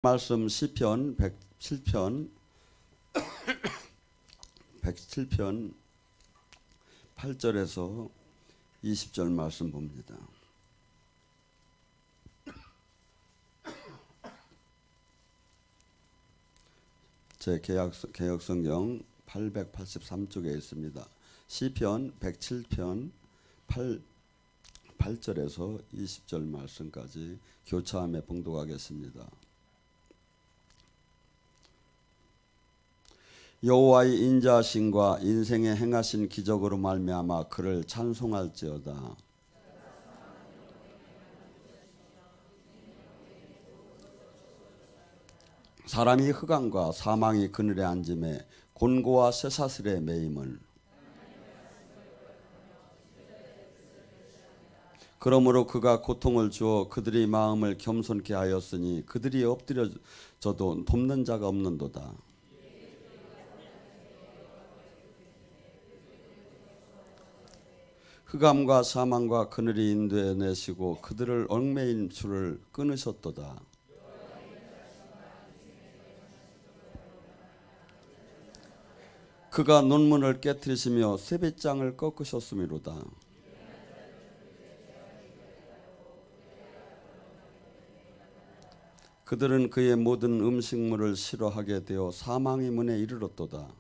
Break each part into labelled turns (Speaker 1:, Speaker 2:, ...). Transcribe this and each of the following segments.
Speaker 1: 말씀 시편 107편 8절에서 20절 말씀 봅니다. 제 개역성경 883쪽에 있습니다. 시편 107편 8절에서 20절 말씀까지 교차함에 봉독하겠습니다. 여호와의 인자하심과 인생에 행하신 기적으로 말미암아 그를 찬송할지어다. 사람이 흑암과 사망이 그늘에 앉음에 곤고와 쇠사슬에 매임을. 그러므로 그가 고통을 주어 그들의 마음을 겸손케 하였으니 그들이 엎드려져도 돕는 자가 없는도다. 흑암과 사망과 그늘이 인도해내시고 그들을 얽매인 줄을 끊으셨도다. 그가 논문을 깨뜨리시며 세뱃장을 꺾으셨음이로다. 그들은 그의 모든 음식물을 싫어하게 되어 사망의 문에 이르렀도다.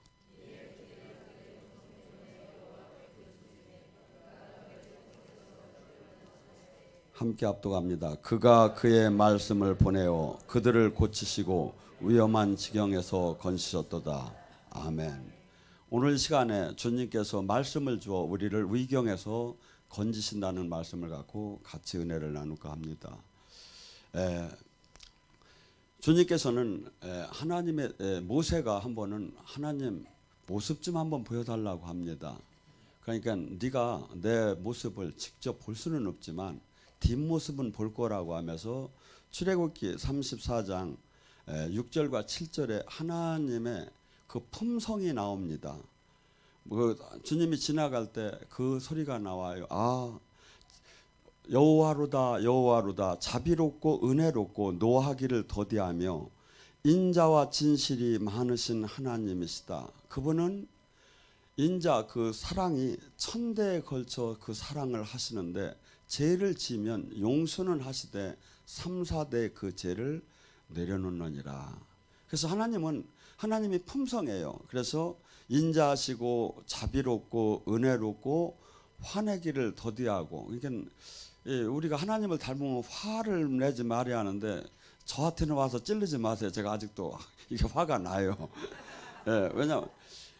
Speaker 1: 함께 압도합니다. 그가 그의 말씀을 보내어 그들을 고치시고 위험한 지경에서 건지셨도다. 아멘. 오늘 시간에 주님께서 말씀을 주어 우리를 위경에서 건지신다는 말씀을 갖고 같이 은혜를 나눌까 합니다. 주님께서는 하나님의 모세가 한 번은 하나님 모습 좀 한번 보여달라고 합니다. 그러니까 네가 내 모습을 직접 볼 수는 없지만 뒷모습은 볼 거라고 하면서 출애굽기 34장 6절과 7절에 하나님의 그 품성이 나옵니다. 주님이 지나갈 때 그 소리가 나와요. 아, 여호와로다 여호와로다 자비롭고 은혜롭고 노하기를 더디하며 인자와 진실이 많으신 하나님이시다. 그분은 인자 그 사랑이 천대에 걸쳐 그 사랑을 하시는데 죄를 지으면 용서는 하시되 3, 4대 그 죄를 내려놓느니라. 그래서 하나님은 하나님이 품성이에요. 그래서 인자하시고 자비롭고 은혜롭고 화내기를 더디하고. 그러니까 우리가 하나님을 닮으면 화를 내지 말아야 하는데 저한테는 와서 찔르지 마세요. 제가 아직도 이게 화가 나요. 왜냐하면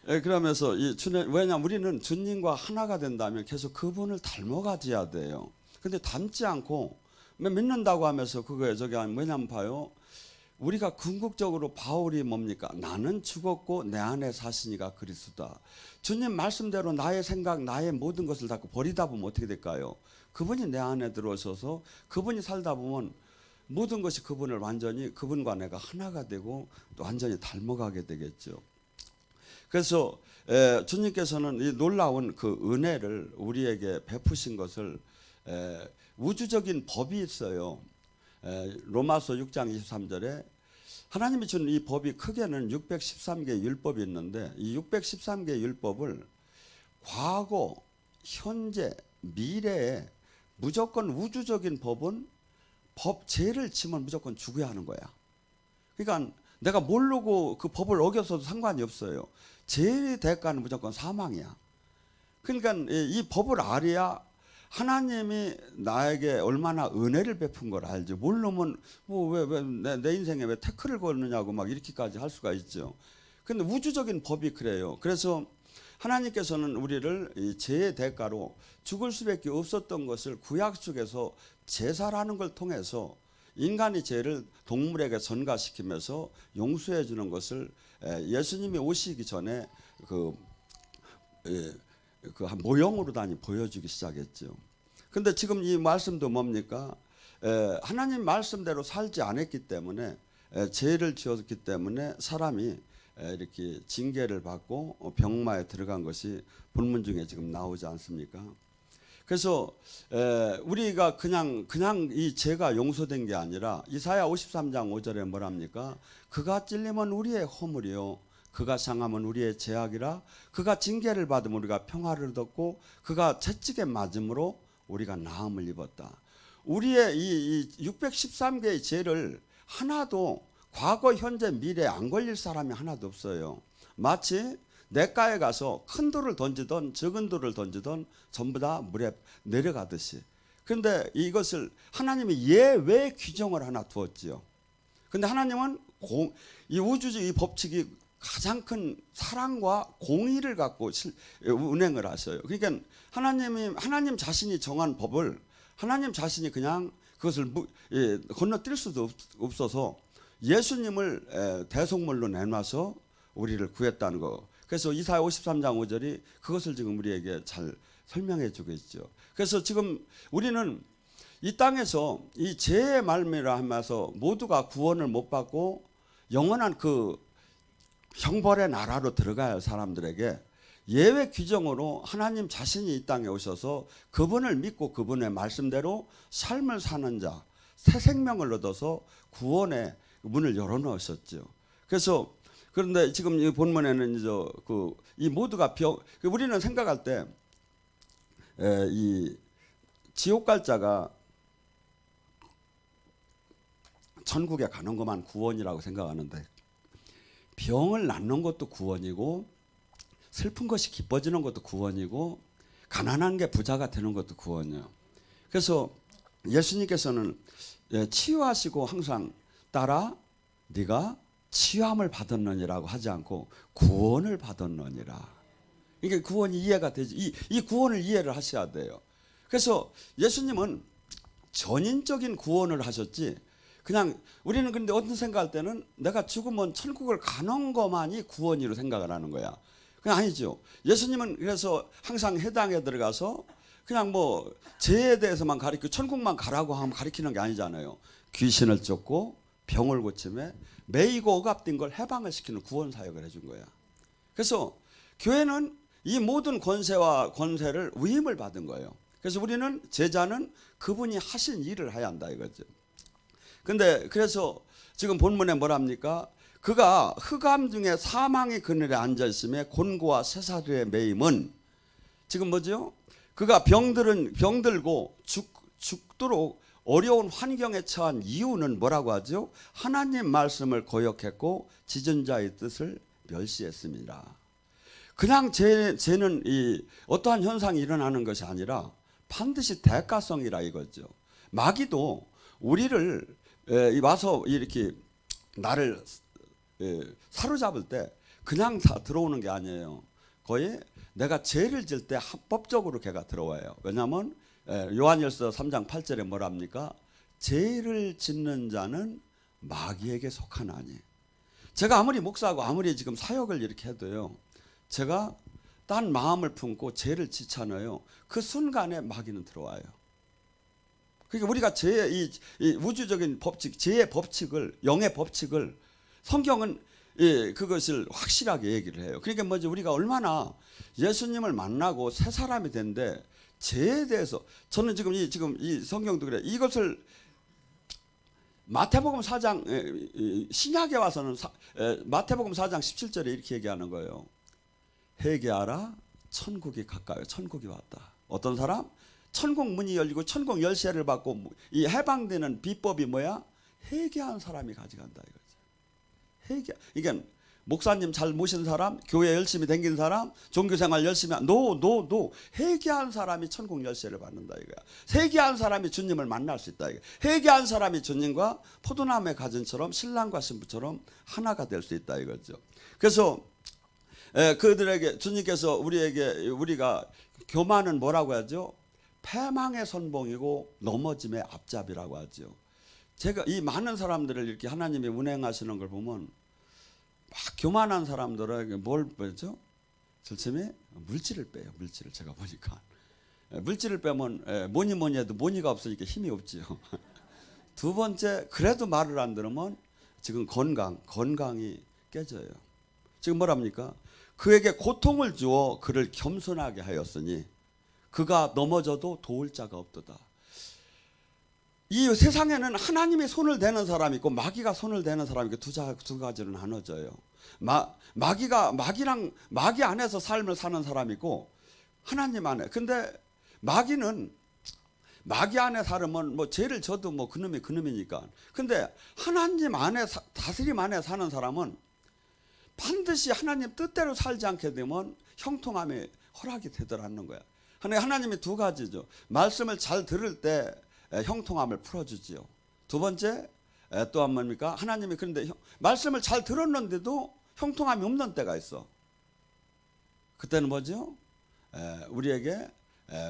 Speaker 1: 그러면서 왜냐하면 우리는 주님과 하나가 된다면 계속 그분을 닮아가야 돼요. 근데 닮지 않고 믿는다고 하면서 그거에 저기 뭐냐면 봐요. 우리가 궁극적으로 바울이 뭡니까? 나는 죽었고 내 안에 사시니가 그리스도다. 주님 말씀대로 나의 생각, 나의 모든 것을 다 버리다 보면 어떻게 될까요? 그분이 내 안에 들어오셔서 그분이 살다 보면 모든 것이 그분을 완전히 그분과 내가 하나가 되고 또 완전히 닮아가게 되겠죠. 그래서 주님께서는 이 놀라운 그 은혜를 우리에게 베푸신 것을 우주적인 법이 있어요. 로마서 6장 23절에 하나님이 준 이 법이 크게는 613개의 율법이 있는데 이 613개의 율법을 과거, 현재, 미래에 무조건 우주적인 법은 죄를 지면 무조건 죽어야 하는 거야. 그러니까 내가 모르고 그 법을 어겼어도 상관이 없어요. 죄의 대가는 무조건 사망이야. 그러니까 이 법을 알아야 하나님이 나에게 얼마나 은혜를 베푼 걸 알죠. 모르면 내 인생에 왜 태클을 거느냐고 막 이렇게까지 할 수가 있죠. 근데 우주적인 법이 그래요. 그래서 하나님께서는 우리를 이 죄의 대가로 죽을 수밖에 없었던 것을 구약 속에서 제사라는 걸 통해서 인간의 죄를 동물에게 전가시키면서 용서해 주는 것을 예수님이 오시기 전에 한 모형으로 다니 보여주기 시작했죠. 근데 지금 이 말씀도 뭡니까? 하나님 말씀대로 살지 않았기 때문에 죄를 지었기 때문에 사람이 이렇게 징계를 받고 병마에 들어간 것이 본문 중에 지금 나오지 않습니까? 그래서 우리가 그냥 이 죄가 용서된 게 아니라 이사야 53장 5절에 뭐랍니까? 그가 찔림은 우리의 허물이요 그가 상함은 우리의 죄악이라. 그가 징계를 받으면 우리가 평화를 얻었고 그가 채찍에 맞음으로 우리가 나음을 입었다. 우리의 이 613개의 죄를 하나도 과거 현재 미래 안 걸릴 사람이 하나도 없어요. 마치 냇가에 가서 큰 돌을 던지던 적은 돌을 던지던 전부 다 물에 내려가듯이. 그런데 이것을 하나님이 예외 규정을 하나 두었지요. 그런데 하나님은 이 우주적 이 법칙이 가장 큰 사랑과 공의를 갖고 운행을 하셔요. 그러니까 하나님 자신이 정한 법을 하나님 자신이 그냥 그것을 건너뛸 수도 없어서 예수님을 대속물로 내놔서 우리를 구했다는 거. 그래서 이사야 53장 5절이 그것을 지금 우리에게 잘 설명해 주고 있죠. 그래서 지금 우리는 이 땅에서 이 죄의 말미라 하면서 모두가 구원을 못 받고 영원한 그 형벌의 나라로 들어가야 할 사람들에게 예외 규정으로 하나님 자신이 이 땅에 오셔서 그분을 믿고 그분의 말씀대로 삶을 사는 자, 새 생명을 얻어서 구원의 문을 열어놓으셨죠. 그래서 그런데 지금 이 본문에는 이 모두가 우리는 생각할 때 이 지옥 갈 자가 천국에 가는 것만 구원이라고 생각하는데 병을 낫는 것도 구원이고 슬픈 것이 기뻐지는 것도 구원이고 가난한 게 부자가 되는 것도 구원이에요. 그래서 예수님께서는 치유하시고 항상 따라 네가 치유함을 받았느니라고 하지 않고 구원을 받았느니라. 그러니까 구원이 이해가 되지. 이 구원을 이해를 하셔야 돼요. 그래서 예수님은 전인적인 구원을 하셨지. 그냥 우리는 근데 어떤 생각할 때는 내가 죽으면 천국을 가는 것만이 구원이로 생각을 하는 거야. 그냥 아니죠. 예수님은 그래서 항상 해당에 들어가서 그냥 뭐 죄에 대해서만 가르치고 천국만 가라고 하면 가르치는 게 아니잖아요. 귀신을 쫓고 병을 고침에 매이고 억압된 걸 해방을 시키는 구원 사역을 해준 거야. 그래서 교회는 이 모든 권세와 권세를 위임을 받은 거예요. 그래서 우리는 제자는 그분이 하신 일을 해야 한다 이거죠. 근데 그래서 지금 본문에 뭐랍니까? 그가 흑암 중에 사망의 그늘에 앉아 있음에 곤고와 쇠사슬에 매임은 지금 뭐죠? 그가 병들고 죽도록 어려운 환경에 처한 이유는 뭐라고 하죠? 하나님 말씀을 거역했고 지존자의 뜻을 멸시했습니다. 그냥 죄는 어떠한 현상이 일어나는 것이 아니라 반드시 대가성이라 이거죠. 마귀도 우리를 와서 이렇게 나를 사로잡을 때 그냥 다 들어오는 게 아니에요. 거의 내가 죄를 질 때 합법적으로 걔가 들어와요. 왜냐하면 요한일서 3장 8절에 뭐랍니까? 죄를 짓는 자는 마귀에게 속하나니. 제가 아무리 목사하고 아무리 지금 사역을 이렇게 해도요. 제가 딴 마음을 품고 죄를 짓잖아요. 그 순간에 마귀는 들어와요. 그러니까 우리가 죄의 이 우주적인 법칙, 죄의 법칙을, 영의 법칙을 성경은 그것을 확실하게 얘기를 해요. 그러니까 뭐지? 우리가 얼마나 예수님을 만나고 새 사람이 된데 죄에 대해서 저는 지금 이 성경도 그래. 이것을 마태복음 4장 신약에 와서는 마태복음 4장 17절에 이렇게 얘기하는 거예요. 회개하라 천국이 가까이 천국이 왔다. 어떤 사람? 천국 문이 열리고 천국 열쇠를 받고 이 해방되는 비법이 뭐야? 회개한 사람이 가져간다 이거죠. 회개. 이게 목사님 잘 모신 사람, 교회 열심히 다닌 사람, 종교생활 열심히 한 노 회개한 사람이 천국 열쇠를 받는다 이거야. 회개한 사람이 주님을 만날 수 있다 이거. 회개한 사람이 주님과 포도나무의 가진처럼 신랑과 신부처럼 하나가 될 수 있다 이거죠. 그래서 그들에게 주님께서 우리가 교만은 뭐라고 하죠? 패망의 선봉이고 넘어짐의 앞잡이라고 하죠. 제가 이 많은 사람들을 이렇게 하나님이 운행하시는 걸 보면 막 교만한 사람들에게 뭘 빼죠? 절침에 물질을 빼요. 물질을 제가 보니까 물질을 빼면 뭐니 해도 뭐니가 없으니까 힘이 없지요. 두 번째 그래도 말을 안 들으면 지금 건강이 깨져요. 지금 뭐랍니까? 그에게 고통을 주어 그를 겸손하게 하였으니 그가 넘어져도 도울 자가 없도다. 이 세상에는 하나님이 손을 대는 사람이 있고 마귀가 손을 대는 사람이 있고 두 가지로 나눠져요. 마귀 안에서 삶을 사는 사람이 있고 하나님 안에. 근데 마귀는 마귀 안에 살면 뭐 죄를 져도 뭐 그놈이 그놈이니까. 근데 하나님 안에 다스림 안에 사는 사람은 반드시 하나님 뜻대로 살지 않게 되면 형통함이 허락이 되더라는 거야. 하나님이 두 가지죠. 말씀을 잘 들을 때 형통함을 풀어주지요. 두 번째 또 한 뭡니까? 하나님이 그런데 말씀을 잘 들었는데도 형통함이 없는 때가 있어. 그때는 뭐죠? 우리에게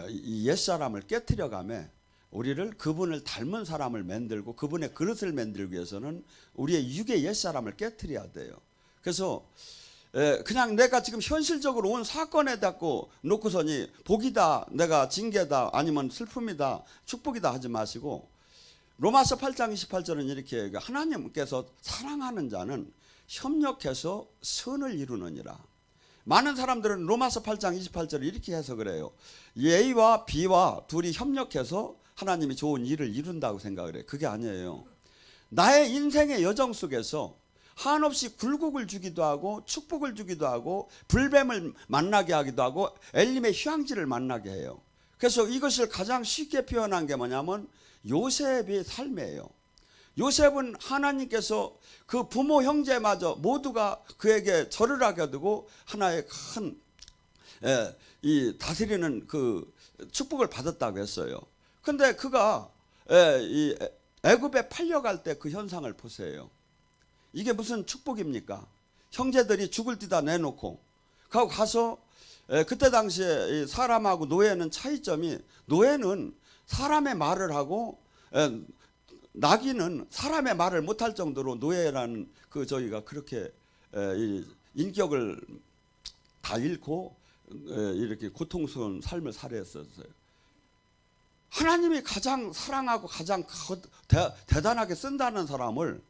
Speaker 1: 이 옛사람을 깨트려가며 우리를 그분을 닮은 사람을 만들고 그분의 그릇을 만들기 위해서는 우리의 육의 옛사람을 깨트려야 돼요. 그래서 그냥 내가 지금 현실적으로 온 사건에 놓고서니 복이다, 내가 징계다, 아니면 슬픔이다, 축복이다 하지 마시고 로마서 8장 28절은 이렇게 얘기해요. 하나님께서 사랑하는 자는 협력해서 선을 이루느니라. 많은 사람들은 로마서 8장 28절을 이렇게 해석을 해요. A와 B와 둘이 협력해서 하나님이 좋은 일을 이룬다고 생각을 해요. 그게 아니에요. 나의 인생의 여정 속에서 한없이 굴곡을 주기도 하고 축복을 주기도 하고 불뱀을 만나게 하기도 하고 엘림의 휴양지를 만나게 해요. 그래서 이것을 가장 쉽게 표현한 게 뭐냐면 요셉의 삶이에요. 요셉은 하나님께서 그 부모 형제마저 모두가 그에게 절을 하게 되고 하나의 큰 이 다스리는 그 축복을 받았다고 했어요. 근데 그가 이 애굽에 팔려갈 때 그 현상을 보세요. 이게 무슨 축복입니까? 형제들이 죽을 띠다 내놓고 가서 그때 당시에 사람하고 노예는 차이점이 노예는 사람의 말을 하고 나귀는 사람의 말을 못할 정도로 노예라는 그 저희가 그렇게 인격을 다 잃고 이렇게 고통스러운 삶을 살아했었어요. 하나님이 가장 사랑하고 가장 대단하게 쓴다는 사람을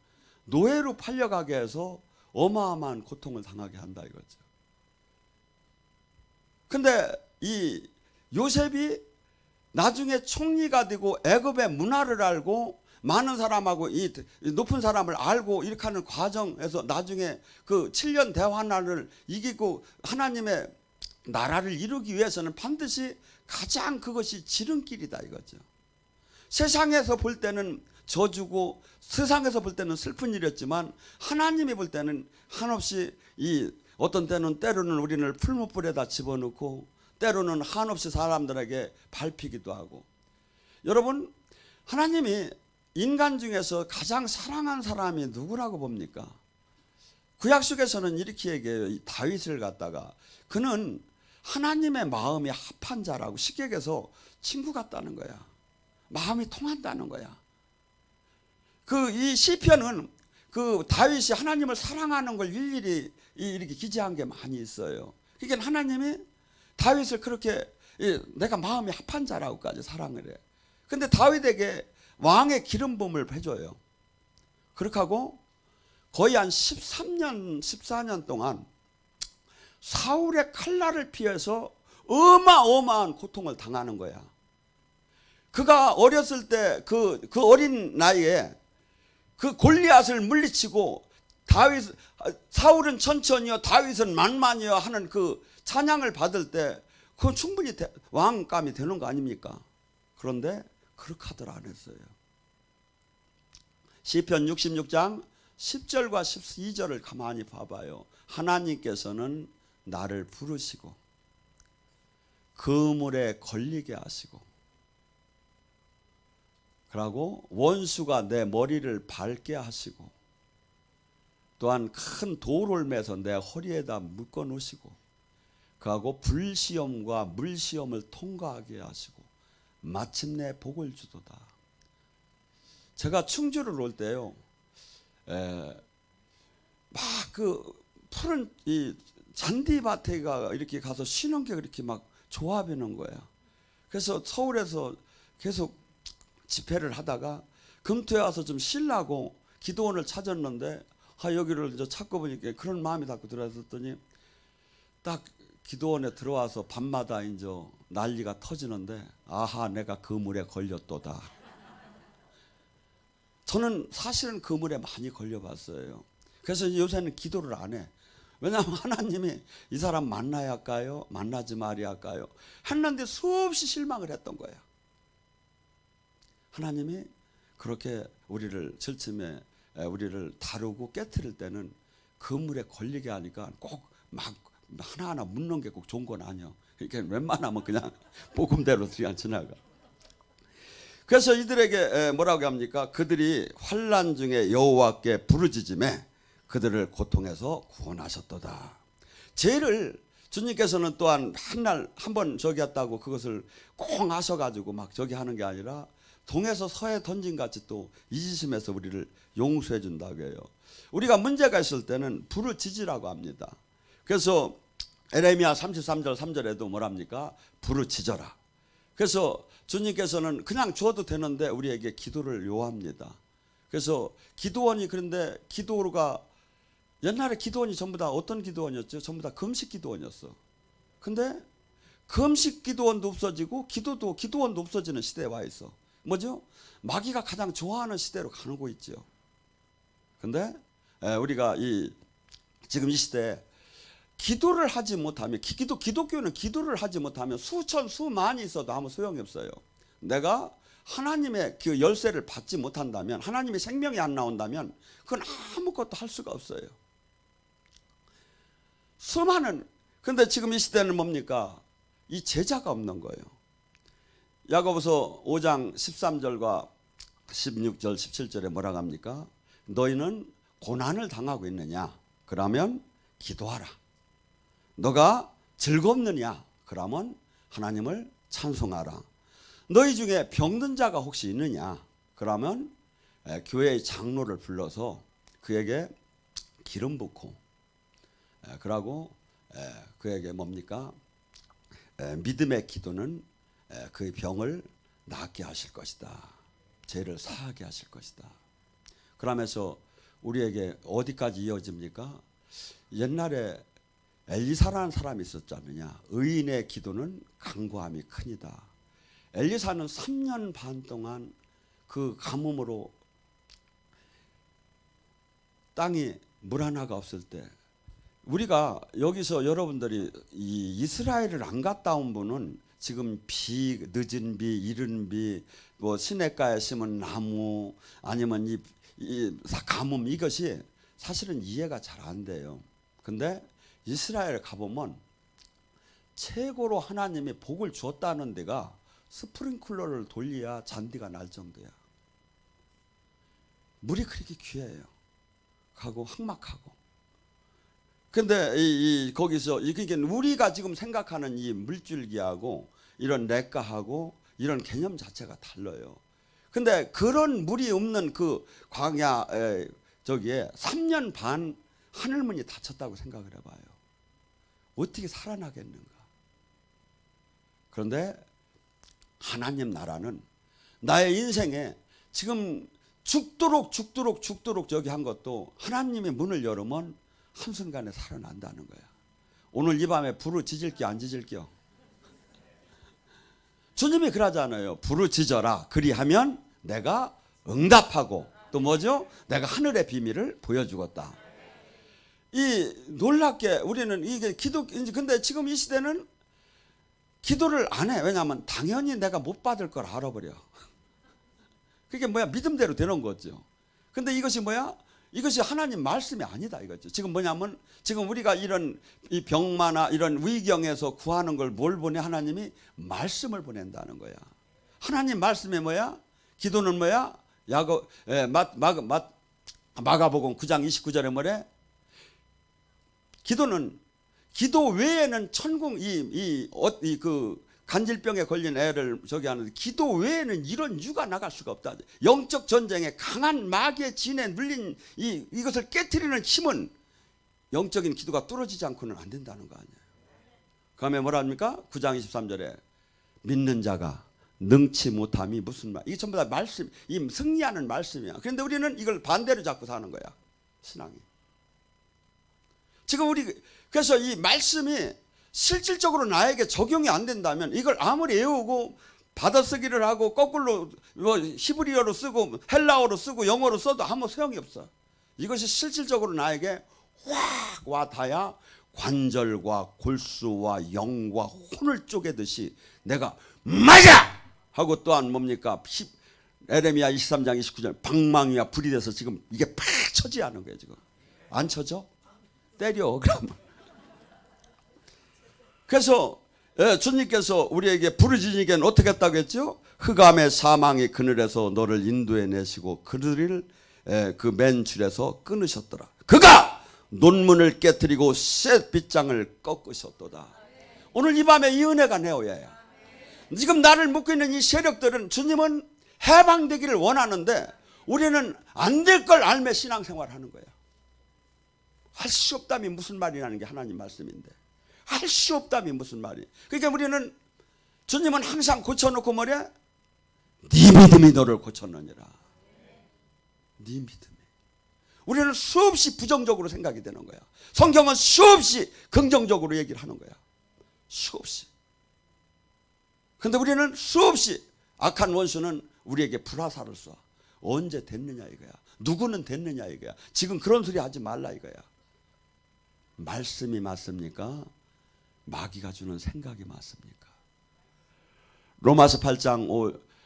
Speaker 1: 노예로 팔려가게 해서 어마어마한 고통을 당하게 한다 이거죠. 근데 이 요셉이 나중에 총리가 되고 애굽의 문화를 알고 많은 사람하고 이 높은 사람을 알고 이렇게 하는 과정에서 나중에 그 7년 대환란을 이기고 하나님의 나라를 이루기 위해서는 반드시 가장 그것이 지름길이다 이거죠. 세상에서 볼 때는 저주고 세상에서 볼 때는 슬픈 일이었지만 하나님이 볼 때는 한없이 어떤 때로는 우리를 풀무불에다 집어넣고 때로는 한없이 사람들에게 밟히기도 하고. 여러분, 하나님이 인간 중에서 가장 사랑한 사람이 누구라고 봅니까? 구약 속에서는 이렇게 얘기해요. 다윗을 갖다가 그는 하나님의 마음이 합한 자라고. 쉽게 얘기해서 친구 같다는 거야. 마음이 통한다는 거야. 이 시편은 그 다윗이 하나님을 사랑하는 걸 일일이 이렇게 기재한 게 많이 있어요. 그러니까 하나님이 다윗을 그렇게 내가 마음이 합한 자라고까지 사랑을 해. 근데 다윗에게 왕의 기름 부음을 해줘요. 그렇게 하고 거의 한 13년 14년 동안 사울의 칼날을 피해서 어마어마한 고통을 당하는 거야. 그가 어렸을 때 그 어린 나이에 그 골리앗을 물리치고 사울은 천천히요 다윗은 만만히요 하는 그 찬양을 받을 때 그건 충분히 왕감이 되는 거 아닙니까? 그런데 그렇게 하들 안 했어요. 시편 66장 10절과 12절을 가만히 봐봐요. 하나님께서는 나를 부르시고 그물에 걸리게 하시고 그리고 원수가 내 머리를 밟게 하시고 또한 큰 돌을 매서 내 허리에다 묶어 놓으시고 그하고 불시험과 물시험을 통과하게 하시고 마침내 복을 주도다. 제가 충주를 올 때요, 막 그 푸른 이 잔디밭에가 이렇게 가서 쉬는 게 그렇게 막 좋아 보이는 거야. 그래서 서울에서 계속 집회를 하다가 금토에 와서 좀 쉬려고 기도원을 찾았는데 여기를 이제 찾고 보니까 그런 마음이 자꾸 들어왔더니 딱 기도원에 들어와서 밤마다 이제 난리가 터지는데 아하 내가 그 물에 걸렸도다. 저는 사실은 그 물에 많이 걸려봤어요. 그래서 요새는 기도를 안 해. 왜냐하면 하나님이 이 사람 만나야 할까요? 만나지 말아야 할까요? 했는데 수없이 실망을 했던 거예요. 하나님이 그렇게 우리를 절침에 우리를 다루고 깨트릴 때는 그 물에 걸리게 하니까 꼭 막 하나하나 묻는 게 꼭 좋은 건 아니에요. 그러니까 웬만하면 그냥 복음대로 그냥 지나가. 그래서 이들에게 뭐라고 합니까? 그들이 환난 중에 여호와께 부르짖음에 그들을 고통에서 구원하셨도다. 죄를 주님께서는 또한 한 번 저기 했다고 그것을 꼭 하셔가지고 막 저기 하는 게 아니라 동에서 서에 던진 같이 또 이지심에서 우리를 용서해 준다고 해요. 우리가 문제가 있을 때는 부르짖으라고 합니다. 그래서 에레미야 33절 3절에도 뭐랍니까? 부르짖어라. 그래서 주님께서는 그냥 주어도 되는데 우리에게 기도를 요합니다. 그래서 기도원이 그런데 기도가 옛날에 기도원이 전부 다 어떤 기도원이었죠? 전부 다 금식 기도원이었어. 근데 금식 기도원도 없어지고 기도원도 없어지는 시대에 와 있어. 뭐죠? 마귀가 가장 좋아하는 시대로 가고 있죠. 근데 우리가 지금 이 시대에 기도를 하지 못하면 기독교는 기도를 하지 못하면 수많이 있어도 아무 소용이 없어요. 내가 하나님의 그 열쇠를 받지 못한다면 하나님의 생명이 안 나온다면 그건 아무것도 할 수가 없어요. 근데 지금 이 시대는 뭡니까? 이 제자가 없는 거예요. 야고보서 5장 13절과 16절 17절에 뭐라고 합니까? 너희는 고난을 당하고 있느냐? 그러면 기도하라. 너가 즐겁느냐? 그러면 하나님을 찬송하라. 너희 중에 병든 자가 혹시 있느냐? 그러면 교회의 장로를 불러서 그에게 기름 붓고 그러고 그에게 뭡니까? 믿음의 기도는 그의 병을 낫게 하실 것이다. 죄를 사하게 하실 것이다. 그러면서 우리에게 어디까지 이어집니까? 옛날에 엘리사라는 사람이 있었지 않느냐. 의인의 기도는 간구함이 크니다. 엘리사는 3년 반 동안 그 가뭄으로 땅이 물 하나가 없을 때 우리가 여기서 여러분들이 이 이스라엘을 안 갔다 온 분은 지금 비, 늦은 비, 이른 비, 뭐 시냇가에 심은 나무 아니면 이 가뭄 이것이 사실은 이해가 잘 안 돼요. 근데 이스라엘 가보면 최고로 하나님이 복을 주었다는 데가 스프링클러를 돌려야 잔디가 날 정도야. 물이 그렇게 귀해요. 가고 항막하고. 근데 거기서 그러니까 우리가 지금 생각하는 이 물줄기하고 이런 냇가하고 이런 개념 자체가 달라요. 근데 그런 물이 없는 그 광야에 저기에 3년 반 하늘문이 닫혔다고 생각을 해봐요. 어떻게 살아나겠는가? 그런데 하나님 나라는 나의 인생에 지금 죽도록 저기 한 것도 하나님의 문을 열으면 한순간에 살아난다는 거야. 오늘 이 밤에 부르짖을게요, 안 짖을게요? 주님이 그러잖아요. 부르짖어라. 그리하면 내가 응답하고 또 뭐죠? 내가 하늘의 비밀을 보여주겠다. 이 놀랍게 우리는 이게 근데 지금 이 시대는 기도를 안 해. 왜냐하면 당연히 내가 못 받을 걸 알아버려. 그게 뭐야? 믿음대로 되는 거죠. 근데 이것이 뭐야? 이것이 하나님 말씀이 아니다 이거죠. 지금 뭐냐면 지금 우리가 이런 이 병마나 이런 위경에서 구하는 걸 뭘 보내? 하나님이 말씀을 보낸다는 거야. 하나님 말씀이 뭐야? 기도는 뭐야? 마가복음 9장 29절에 뭐래? 기도 외에는 천국 그 간질병에 걸린 애를 저기 하는데 기도 외에는 이런 유가 나갈 수가 없다. 영적 전쟁에 강한 마귀의 진에 눌린 이것을 깨트리는 힘은 영적인 기도가 뚫어지지 않고는 안 된다는 거 아니에요. 그 다음에 뭐라 합니까? 9장 23절에 믿는 자가 능치 못함이 무슨 말? 이게 전부 다 말씀, 이 승리하는 말씀이야. 그런데 우리는 이걸 반대로 잡고 사는 거야. 신앙이. 지금 그래서 이 말씀이 실질적으로 나에게 적용이 안 된다면 이걸 아무리 외우고 받아쓰기를 하고 거꾸로 뭐 히브리어로 쓰고 헬라어로 쓰고 영어로 써도 아무 소용이 없어. 이것이 실질적으로 나에게 확 와닿아야 관절과 골수와 영과 혼을 쪼개듯이 내가 맞아! 하고 또한 뭡니까? 에레미야 23장 29절 방망이와 불이 돼서 지금 이게 팍 쳐지지 않은 거예요. 지금 안 쳐져? 때려. 그러면 그래서 주님께서 우리에게 부르짖으니까 어떻게 했다고 했죠? 흑암의 사망의 그늘에서 너를 인도해 내시고 그들을 그 맨 줄에서 끊으셨더라. 그가 논문을 깨뜨리고 새 빗장을 꺾으셨도다. 오늘 이 밤에 이 은혜가 내 오야야. 지금 나를 묶고 있는 이 세력들은 주님은 해방되기를 원하는데 우리는 안 될 걸 알며 신앙생활을 하는 거야. 할 수 없다면 무슨 말이라는 게 하나님 말씀인데, 할 수 없다면 무슨 말이. 그러니까 우리는 주님은 항상 고쳐놓고 뭐래? 네 믿음이 너를 고쳤느니라. 네 믿음이. 우리는 수없이 부정적으로 생각이 되는 거야. 성경은 수없이 긍정적으로 얘기를 하는 거야. 수없이. 근데 우리는 수없이 악한 원수는 우리에게 불화살을 쏴. 언제 됐느냐 이거야. 누구는 됐느냐 이거야. 지금 그런 소리 하지 말라 이거야. 말씀이 맞습니까? 마귀가 주는 생각이 맞습니까? 로마서 8장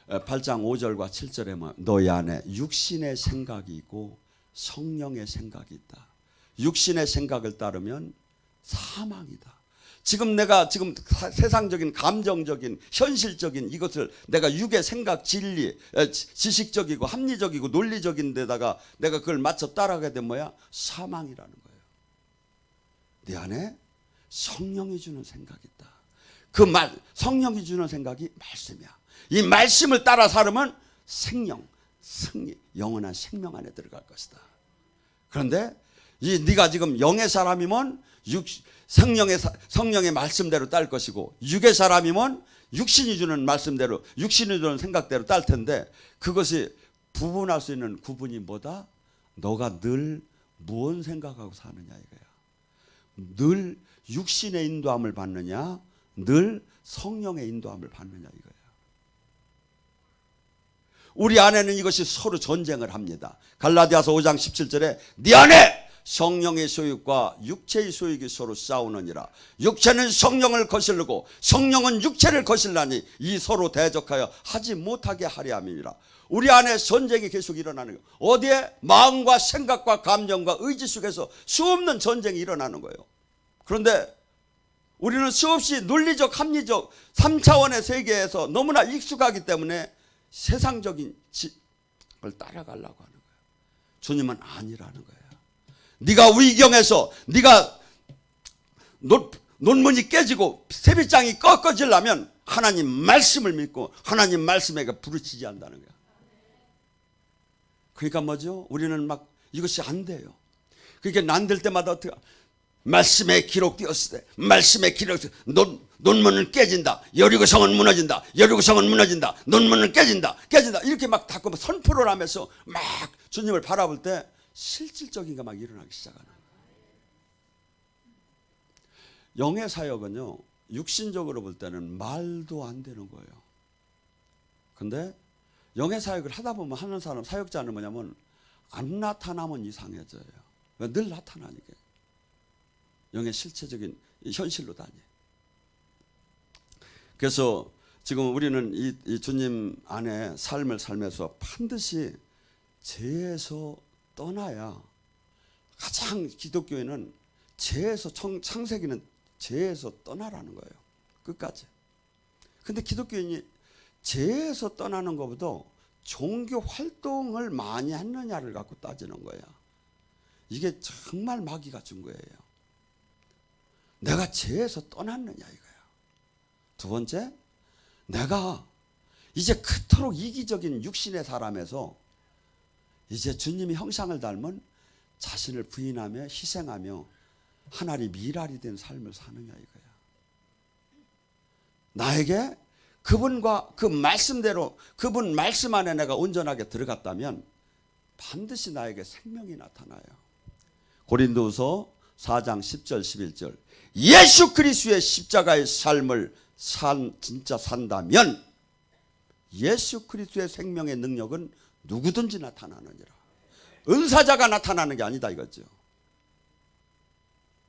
Speaker 1: 5절과 7절에 너희 안에 육신의 생각이 있고 성령의 생각이 있다. 육신의 생각을 따르면 사망이다. 지금 내가 세상적인 감정적인 현실적인 이것을 내가 육의 생각 진리 지식적이고 합리적이고 논리적인 데다가 내가 그걸 맞춰 따라가게 되면 뭐야? 사망이라는 거예요. 내 안에 성령이 주는 생각이 있다. 성령이 주는 생각이 말씀이야. 이 말씀을 따라 살으면 생명, 승리, 영원한 생명 안에 들어갈 것이다. 그런데 네가 지금 영의 사람이면 성령의 말씀대로 딸 것이고 육의 사람이면 육신이 주는 말씀대로 육신이 주는 생각대로 딸 텐데 그것이 구분할 수 있는 구분이 뭐다? 너가 늘 무엇 생각하고 사느냐 이거야. 늘 육신의 인도함을 받느냐 늘 성령의 인도함을 받느냐 이거야. 우리 안에는 이것이 서로 전쟁을 합니다. 갈라디아서 5장 17절에 네 안에 성령의 소욕과 육체의 소욕이 서로 싸우느니라. 육체는 성령을 거스르고 성령은 육체를 거슬라니 이 서로 대적하여 하지 못하게 하려 함이니라. 우리 안에 전쟁이 계속 일어나는 거예요. 어디에? 마음과 생각과 감정과 의지 속에서 수없는 전쟁이 일어나는 거예요. 그런데 우리는 수없이 논리적 합리적 3차원의 세계에서 너무나 익숙하기 때문에 세상적인 걸 따라가려고 하는 거예요. 주님은 아니라는 거예요. 네가 위경에서 네가 논문이 깨지고 세빗장이 꺾어지려면 하나님 말씀을 믿고 하나님 말씀에게 부르짖어야 한다는 거야. 그러니까 뭐죠? 우리는 막 이것이 안 돼요. 그러니까 안 될 때마다 어떻게 말씀에 기록되었을 때 말씀에 기록되었을 때 논문은 깨진다. 여리고성은 무너진다. 여리고성은 무너진다. 논문은 깨진다. 이렇게 막 닫고 선포를 하면서 막 주님을 바라볼 때 실질적인 게 막 일어나기 시작하는 거예요. 영의 사역은요, 육신적으로 볼 때는 말도 안 되는 거예요. 근데 영의 사역을 하다 보면 하는 사람, 사역자는 뭐냐면 안 나타나면 이상해져요. 늘 나타나니까. 영의 실체적인 현실로 다니. 그래서 지금 우리는 이 주님 안에 삶을 살면서 반드시 죄에서 떠나야, 가장 기독교에는 죄에서 창세기는 죄에서 떠나라는 거예요. 끝까지. 근데 기독교인이 죄에서 떠나는 것보다 종교 활동을 많이 했느냐를 갖고 따지는 거야. 이게 정말 마귀가 준 거예요. 내가 죄에서 떠났느냐 이거야. 두 번째, 내가 이제 그토록 이기적인 육신의 사람에서 이제 주님의 형상을 닮은 자신을 부인하며 희생하며 하나님 미랄이 된 삶을 사느냐 이거야. 나에게 그분과 그 말씀대로 그분 말씀 안에 내가 온전하게 들어갔다면 반드시 나에게 생명이 나타나요. 고린도후서 4장 10절 11절 예수 그리스도의 십자가의 삶을 진짜 산다면 예수 그리스도의 생명의 능력은 누구든지 나타나느니라. 은사자가 나타나는 게 아니다 이거죠.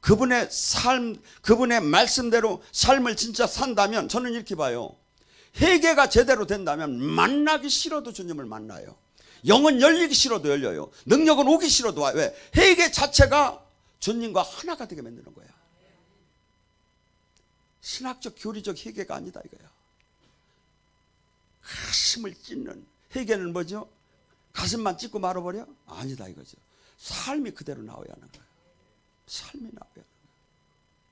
Speaker 1: 그분의 삶, 그분의 말씀대로 삶을 진짜 산다면 저는 이렇게 봐요. 회개가 제대로 된다면 만나기 싫어도 주님을 만나요. 영은 열리기 싫어도 열려요. 능력은 오기 싫어도 와요. 왜? 회개 자체가 주님과 하나가 되게 만드는 거야. 신학적 교리적 회개가 아니다 이거야. 가슴을 찢는 회개는 뭐죠? 가슴만 찢고 말아버려? 아니다 이거죠. 삶이 그대로 나와야 하는 거야. 삶이 나와야 하는 거야.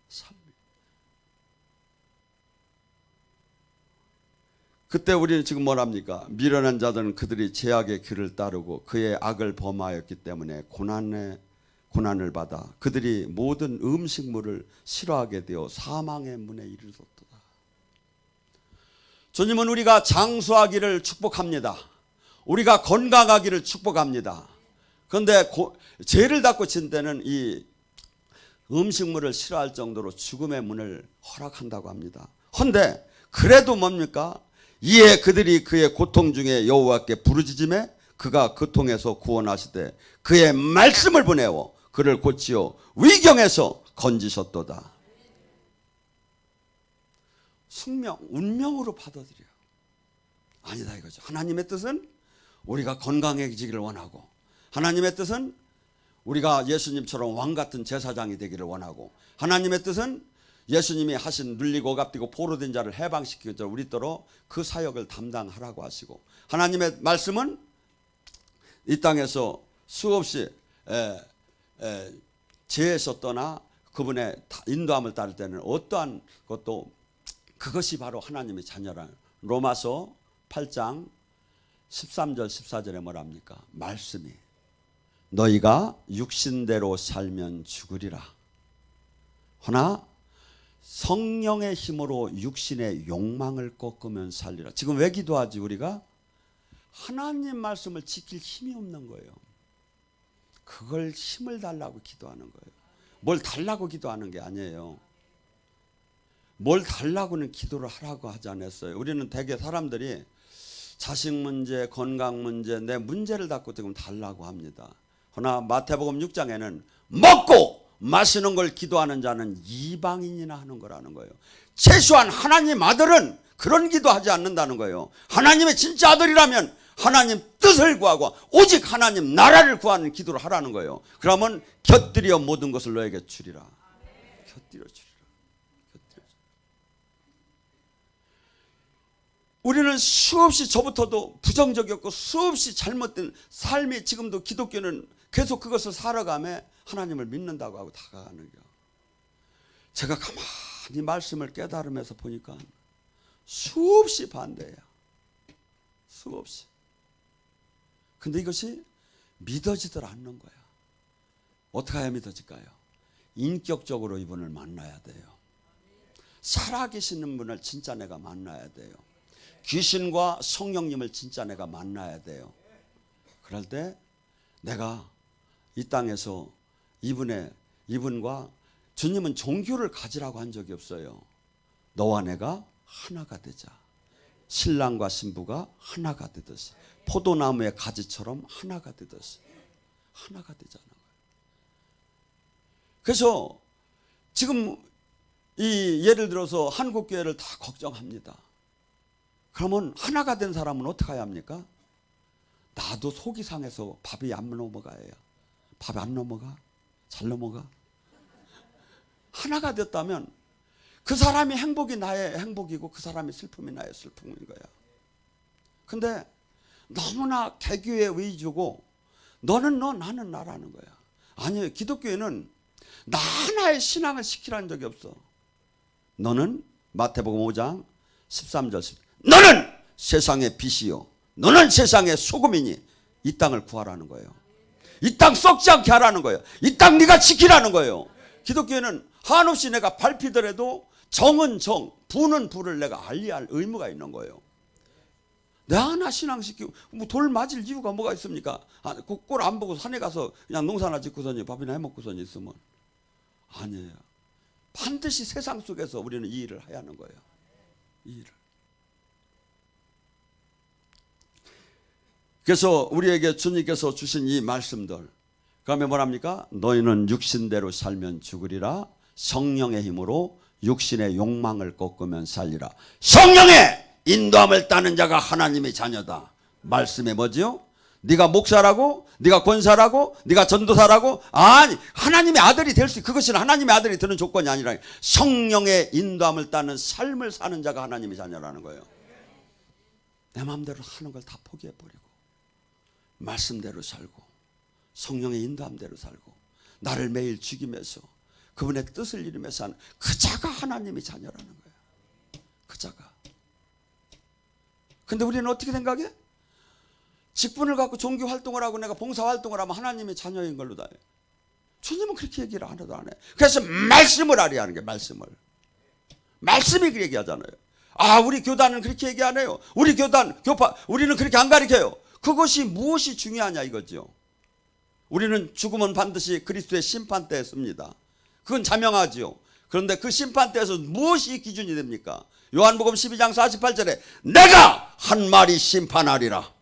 Speaker 1: 삶이. 그때 우리는 지금 뭐랍니까? 미련한 자들은 그들이 죄악의 길을 따르고 그의 악을 범하였기 때문에 고난을 받아 그들이 모든 음식물을 싫어하게 되어 사망의 문에 이르렀도다. 주님은 우리가 장수하기를 축복합니다. 우리가 건강하기를 축복합니다. 그런데 죄를 닦고 진 때는 이 음식물을 싫어할 정도로 죽음의 문을 허락한다고 합니다. 그런데 그래도 뭡니까? 이에 그들이 그의 고통 중에 여호와께 부르짖음에 그가 그 통에서 구원하시되 그의 말씀을 보내어 그를 고치어 위경에서 건지셨도다. 숙명, 운명으로 받아들여. 아니다 이거죠. 하나님의 뜻은 우리가 건강해지기를 원하고, 하나님의 뜻은 우리가 예수님처럼 왕같은 제사장이 되기를 원하고, 하나님의 뜻은 예수님이 하신 눌리고 오갑디고 포로된 자를 해방시키기 전에 우리더러 그 사역을 담당하라고 하시고, 하나님의 말씀은 이 땅에서 수없이 죄에서 떠나 그분의 인도함을 따를 때는 어떠한 것도 그것이 바로 하나님의 자녀라는, 로마서 8장 13절 14절에 뭐랍니까? 말씀이 너희가 육신대로 살면 죽으리라. 허나 성령의 힘으로 육신의 욕망을 꺾으면 살리라. 지금 왜 기도하지 우리가? 하나님 말씀을 지킬 힘이 없는 거예요. 그걸 힘을 달라고 기도하는 거예요. 뭘 달라고 기도하는 게 아니에요. 뭘 달라고는 기도를 하라고 하지 않았어요. 우리는 대개 사람들이 자식 문제, 건강 문제, 내 문제를 갖고 지금 달라고 합니다. 그러나 마태복음 6장에는 먹고 마시는 걸 기도하는 자는 이방인이나 하는 거라는 거예요. 최소한 하나님 아들은 그런 기도하지 않는다는 거예요. 하나님의 진짜 아들이라면 하나님 뜻을 구하고 오직 하나님 나라를 구하는 기도를 하라는 거예요. 그러면 곁들여 모든 것을 너에게 주리라. 곁들여 주리라. 우리는 수없이 저부터도 부정적이었고 수없이 잘못된 삶이, 지금도 기독교는 계속 그것을 살아가며 하나님을 믿는다고 하고 다가가는 거예요. 제가 가만히 말씀을 깨달으면서 보니까 수없이 반대야. 수없이. 근데 이것이 믿어지들 않는 거야. 어떻게 해야 믿어질까요? 인격적으로 이분을 만나야 돼요. 살아계시는 분을 진짜 내가 만나야 돼요. 귀신과 성령님을 진짜 내가 만나야 돼요. 그럴 때 내가 이 땅에서 이분과 주님은 종교를 가지라고 한 적이 없어요. 너와 내가 하나가 되자. 신랑과 신부가 하나가 되듯이, 포도나무의 가지처럼 하나가 되듯이 하나가 되자는 거예요. 그래서 지금 예를 들어서 한국교회를 다 걱정합니다. 그러면 하나가 된 사람은 어떻게 해야 합니까? 나도 속이 상해서 밥이 안 넘어가야 해요. 밥이 안 넘어가? 잘 넘어가? 하나가 됐다면 그 사람이 행복이 나의 행복이고 그 사람이 슬픔이 나의 슬픔인 거야. 근데 너무나 개교의 위주고 너는 너 나는 나라는 거야. 아니에요. 기독교에는 나 하나의 신앙을 시키라는 적이 없어. 너는 마태복음 5장 13절 10절 너는 세상의 빛이요 너는 세상의 소금이니 이 땅을 구하라는 거예요. 이 땅 썩지 않게 하라는 거예요. 이 땅 네가 지키라는 거예요. 기독교에는 한없이 내가 밟히더라도 정은 정, 부는 부를 내가 알리할 의무가 있는 거예요. 내 하나 신앙시키고 뭐 돌 맞을 이유가 뭐가 있습니까? 꼴 안 보고 산에 가서 그냥 농사나 짓고서니 밥이나 해먹고서니 있으면 아니에요. 반드시 세상 속에서 우리는 이 일을 해야 하는 거예요. 이 일을. 그래서 우리에게 주님께서 주신 이 말씀들, 그다음에 뭐랍니까? 너희는 육신대로 살면 죽으리라. 성령의 힘으로 육신의 욕망을 꺾으면 살리라. 성령의 인도함을 따는 자가 하나님의 자녀다. 말씀이 뭐지요? 네가 목사라고, 네가 권사라고, 네가 전도사라고, 아니 하나님의 아들이 될 수, 그것은 하나님의 아들이 되는 조건이 아니라 성령의 인도함을 따는 삶을 사는 자가 하나님의 자녀라는 거예요. 내 마음대로 하는 걸 다 포기해버리고 말씀대로 살고 성령의 인도함대로 살고 나를 매일 죽이면서 그분의 뜻을 이루면서 하는 그 자가 하나님의 자녀라는 거예요. 그 자가. 근데 우리는 어떻게 생각해? 직분을 갖고 종교 활동을 하고 내가 봉사 활동을 하면 하나님의 자녀인 걸로 다 해. 주님은 그렇게 얘기를 안 해도 안 해. 그래서 말씀을 하려 하는 게 말씀을. 말씀이 그 얘기하잖아요. 아, 우리 교단은 그렇게 얘기 안 해요. 우리 교단, 교파, 우리는 그렇게 안 가르쳐요. 그것이 무엇이 중요하냐 이거죠. 우리는 죽으면 반드시 그리스도의 심판대에 씁니다. 그건 자명하지요. 그런데 그 심판대에서 무엇이 기준이 됩니까? 요한복음 12장 48절에 내가 한 마리 심판하리라.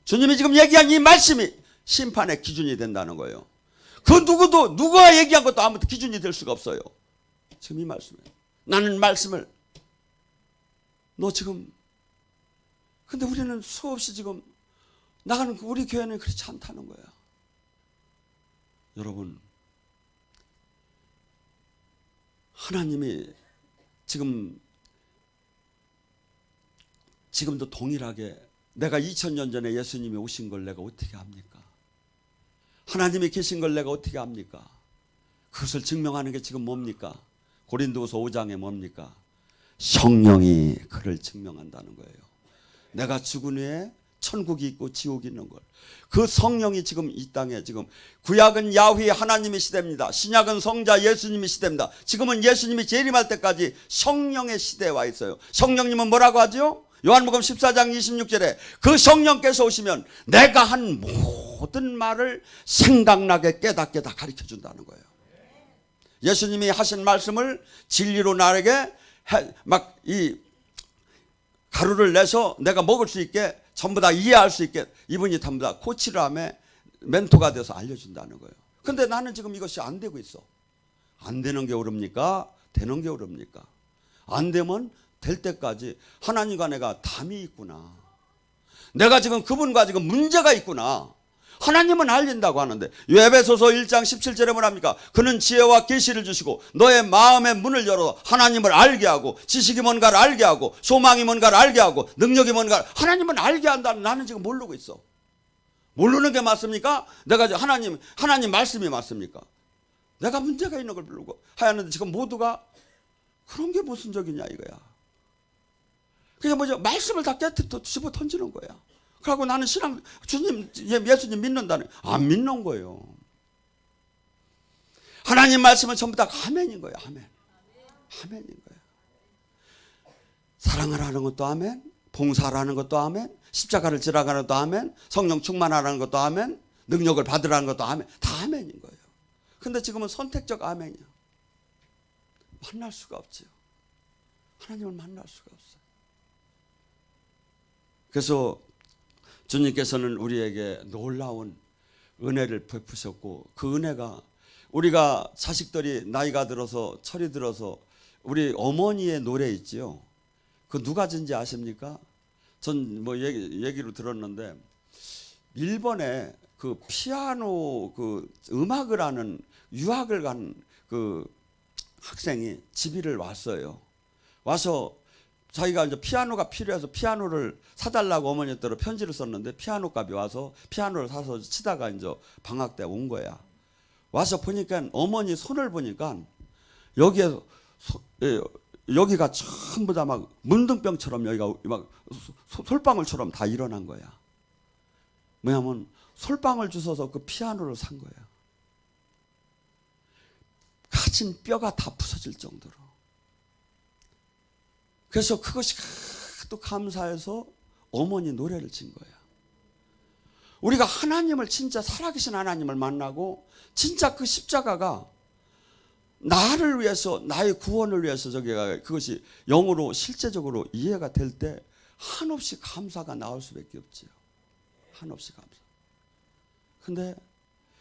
Speaker 1: 주님이 지금 얘기한 이 말씀이 심판의 기준이 된다는 거예요. 그 누구도 누가 얘기한 것도 아무도 기준이 될 수가 없어요. 지금 이 말씀에 나는 말씀을 너 지금 근데 우리는 수없이 지금 나가는 우리 교회는 그렇지 않다는 거야. 여러분 하나님이 지금도 동일하게 내가 2000년 전에 예수님이 오신 걸 내가 어떻게 압니까? 하나님이 계신 걸 내가 어떻게 압니까? 그것을 증명하는 게 지금 뭡니까? 고린도후서 5장에 뭡니까? 성령이 그를 증명한다는 거예요. 내가 죽은 후에 천국이 있고 지옥이 있는 걸. 그 성령이 지금 이 땅에 지금 구약은 야훼 하나님의 시대입니다. 신약은 성자 예수님의 시대입니다. 지금은 예수님이 재림할 때까지 성령의 시대에 와 있어요. 성령님은 뭐라고 하죠? 요한복음 14장 26절에 그 성령께서 오시면 내가 한 모든 말을 생각나게 깨닫게 다 가르쳐 준다는 거예요. 예수님이 하신 말씀을 진리로 나에게 막 이 가루를 내서 내가 먹을 수 있게 전부 다 이해할 수 있게 이분이 전부 다 코치를 하며 멘토가 돼서 알려준다는 거예요. 근데 나는 지금 이것이 안 되고 있어. 안 되는 게 어렵니까? 되는 게 어렵니까? 안 되면 될 때까지 하나님과 내가 담이 있구나. 내가 지금 그분과 지금 문제가 있구나. 하나님은 알린다고 하는데 에베소서 1장 17절에 뭐랍니까? 그는 지혜와 계시를 주시고 너의 마음의 문을 열어 하나님을 알게 하고 지식이 뭔가를 알게 하고 소망이 뭔가를 알게 하고 능력이 뭔가를 하나님은 알게 한다는 나는 지금 모르고 있어. 모르는 게 맞습니까? 내가 하나님 말씀이 맞습니까? 내가 문제가 있는 걸 모르고 하였는데 지금 모두가 그런 게 무슨 적이냐 이거야. 그게 뭐죠? 말씀을 다 깨뜨려 집어 던지는 거야. 그리고 나는 신앙, 주님, 예수님 믿는다는, 안 믿는 거예요. 하나님 말씀은 전부 다 아멘인 거예요. 아멘. 아멘인 거예요. 사랑을 하는 것도 아멘, 봉사하는 것도 아멘, 십자가를 지나가는 것도 아멘, 성령 충만하라는 것도 아멘, 능력을 받으라는 것도 아멘. 다 아멘인 거예요. 근데 지금은 선택적 아멘이야. 만날 수가 없지요. 하나님을 만날 수가 없어요. 그래서 주님께서는 우리에게 놀라운 은혜를 베푸셨고 그 은혜가 우리가 자식들이 나이가 들어서 철이 들어서 우리 어머니의 노래 있지요. 그 누가 진지 아십니까? 전 뭐 얘기로 들었는데 일본에 그 피아노 그 음악을 하는 유학을 간 그 학생이 집이를 왔어요. 와서 자기가 이제 피아노가 필요해서 피아노를 사달라고 어머니한테 편지를 썼는데 피아노 값이 와서 피아노를 사서 치다가 이제 방학 때 온 거야. 와서 보니까 어머니 손을 보니까 여기가 전부 다 막 문둥병처럼 여기가 막 솔방울처럼 다 일어난 거야. 뭐냐면 솔방울 주워서 그 피아노를 산 거야. 가진 뼈가 다 부서질 정도로. 그래서 그것이 또 감사해서 어머니 노래를 친 거야. 우리가 하나님을 진짜 살아계신 하나님을 만나고 진짜 그 십자가가 나를 위해서, 나의 구원을 위해서 그것이 영으로 실제적으로 이해가 될 때 한없이 감사가 나올 수밖에 없지요. 한없이 감사. 근데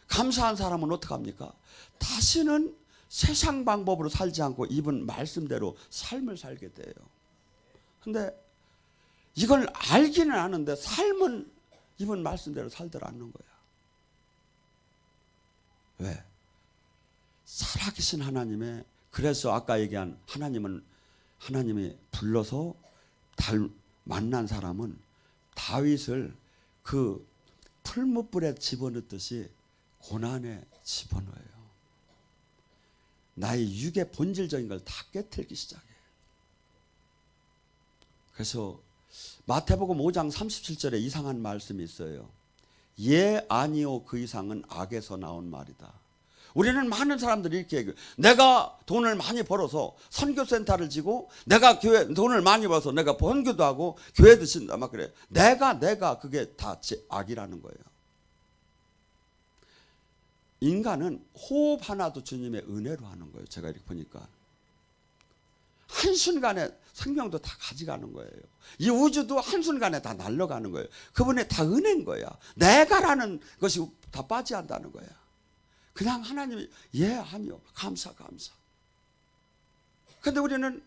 Speaker 1: 감사한 사람은 어떡합니까? 다시는 세상 방법으로 살지 않고 이분 말씀대로 삶을 살게 돼요. 근데 이걸 알기는 아는데 삶은 이분 말씀대로 살들 않는 거야. 왜? 살아계신 하나님의, 그래서 아까 얘기한 하나님이 불러서 만난 사람은 다윗을 그 풀무불에 집어넣듯이 고난에 집어넣어요. 나의 육의 본질적인 걸 다 깨트리기 시작해. 그래서 마태복음 5장 37절에 이상한 말씀이 있어요. 예 아니요 그 이상은 악에서 나온 말이다. 우리는 많은 사람들이 이렇게 얘기해요. 내가 돈을 많이 벌어서 선교센터를 지고 내가 돈을 많이 벌어서 내가 번교도 하고 교회도 신다 막 그래. 내가 그게 다 악이라는 거예요. 인간은 호흡 하나도 주님의 은혜로 하는 거예요. 제가 이렇게 보니까 한순간에 생명도 다 가져가는 거예요. 이 우주도 한순간에 다 날아가는 거예요. 그분의 다 은혜인 거야. 내가라는 것이 다 빠지한다는 거야. 그냥 하나님이 예 아니요 감사. 근데 우리는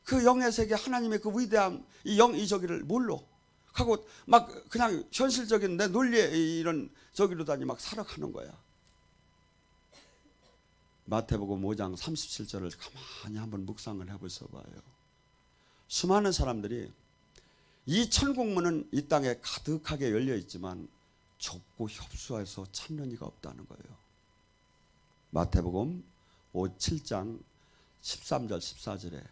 Speaker 1: 그 영의 세계 하나님의 그 위대함 이 저기를 뭘로 하고 막 그냥 현실적인 내 논리에 이런 저기로 다니 막 살아가는 거야. 마태복음 5장 37절을 가만히 한번 묵상을 해보셔 봐요. 수많은 사람들이 이 천국문은 이 땅에 가득하게 열려 있지만 좁고 협소해서 찾는 이가 없다는 거예요. 마태복음 7장 13절 14절에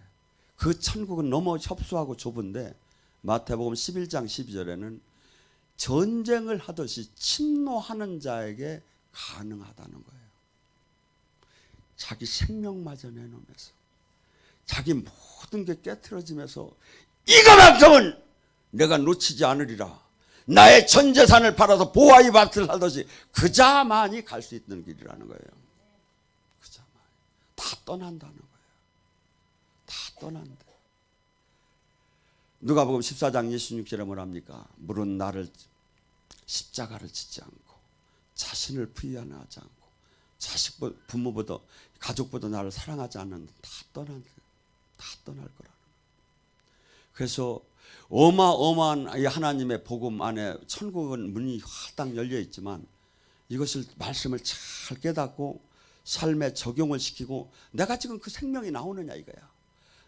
Speaker 1: 그 천국은 너무 협소하고 좁은데 마태복음 11장 12절에는 전쟁을 하듯이 침노하는 자에게 가능하다는 거예요. 자기 생명마저 내놓으면서 자기 모든 게 깨트려지면서 이거만큼은 내가 놓치지 않으리라. 나의 전 재산을 팔아서 보화의 밭을 살듯이 그자만이 갈 수 있는 길이라는 거예요. 그자만. 다 떠난다는 거예요. 다 떠난대. 누가복음 14장 26절에 뭐랍니까? 물은 나를 십자가를 짓지 않고 자신을 부인하지 않고 부모보다 가족보다 나를 사랑하지 않는 다 떠날 거라는 거예요. 그래서 어마어마한 이 하나님의 복음 안에 천국은 문이 활짝 열려 있지만 이것을 말씀을 잘 깨닫고 삶에 적용을 시키고 내가 지금 그 생명이 나오느냐 이거야.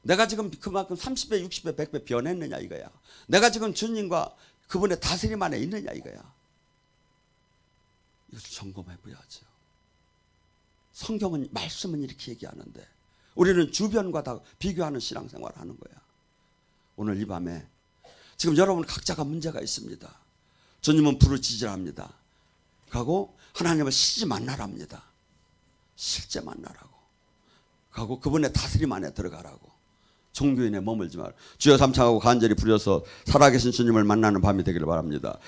Speaker 1: 내가 지금 그만큼 30배, 60배, 100배 변했느냐 이거야. 내가 지금 주님과 그분의 다스림 안에 있느냐 이거야. 이것을 점검해 봐야죠. 성경은 말씀은 이렇게 얘기하는데 우리는 주변과 다 비교하는 신앙생활을 하는 거야. 오늘 이 밤에 지금 여러분 각자가 문제가 있습니다. 주님은 부르짖으랍니다. 가고 하나님을 실제 만나랍니다. 실제 만나라고. 가고 그분의 다스림 안에 들어가라고. 종교인에 머물지 말고 주여 삼창하고 간절히 부려서 살아계신 주님을 만나는 밤이 되기를 바랍니다.